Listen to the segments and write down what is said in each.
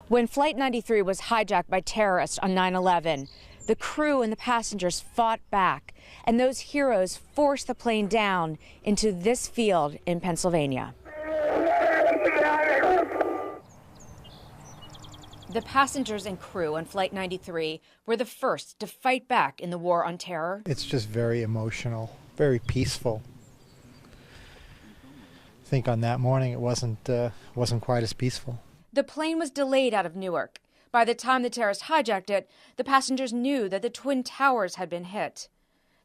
When Flight 93 was hijacked by terrorists on 9/11, the crew and the passengers fought back, and those heroes forced the plane down into this field in Pennsylvania. The passengers and crew on Flight 93 were the first to fight back in the war on terror. It's just very emotional, very peaceful. I think on that morning it wasn't quite as peaceful. The plane was delayed out of Newark. By the time the terrorists hijacked it, the passengers knew that the Twin Towers had been hit.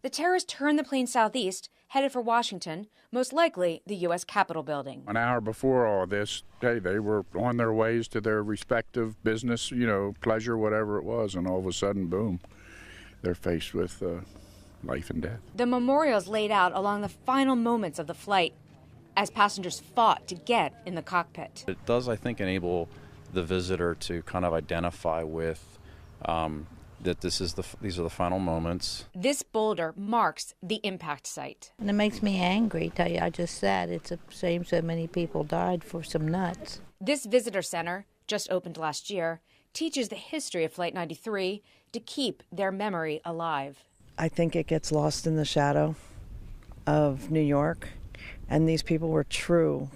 The terrorists turned the plane southeast, headed for Washington, most likely the U.S. Capitol building. An hour before all this, hey, they were on their ways to their respective business, pleasure, whatever it was, and all of a sudden, boom, they're faced with life and death. The memorials laid out along the final moments of the flight as passengers fought to get in the cockpit. It does, I think, enable the visitor to kind of identify with that these are the final moments. This boulder marks the impact site. And it makes me angry, tell you, I just said it's a shame so many people died for some nuts. This visitor center, just opened last year, teaches the history of Flight 93 to keep their memory alive. I think it gets lost in the shadow of New York, and these people were true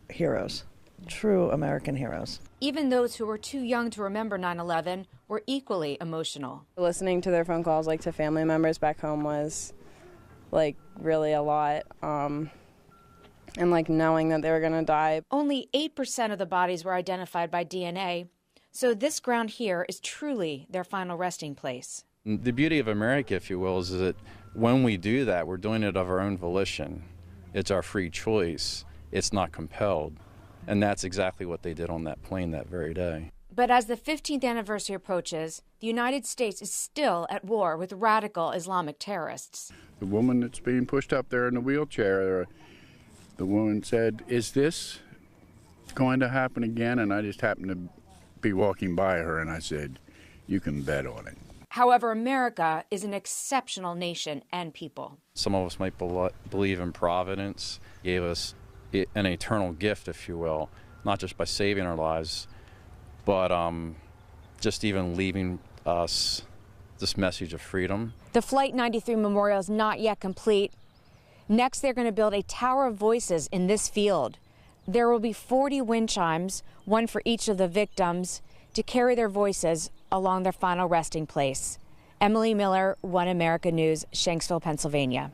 heroes, true American heroes. Even those who were too young to remember 9/11 were equally emotional. Listening to their phone calls, to family members back home was, really a lot. And, knowing that they were going to die. Only 8% of the bodies were identified by DNA, so this ground here is truly their final resting place. The beauty of America, if you will, is that when we do that, we're doing it of our own volition. It's our free choice. It's not compelled. And that's exactly what they did on that plane that very day. But as the 15th anniversary approaches, the United States is still at war with radical Islamic terrorists. The woman that's being pushed up there in the wheelchair, the woman said, "Is this going to happen again?" And I just happened to be walking by her, and I said, "You can bet on it." However, America is an exceptional nation and people. Some of us might believe in providence, gave us an eternal gift, if you will, not just by saving our lives, but just even leaving us this message of freedom. The Flight 93 memorial is not yet complete. Next, they're going to build a tower of voices in this field. There will be 40 wind chimes, one for each of the victims, to carry their voices along their final resting place. Emily Miller, One America News, Shanksville, Pennsylvania.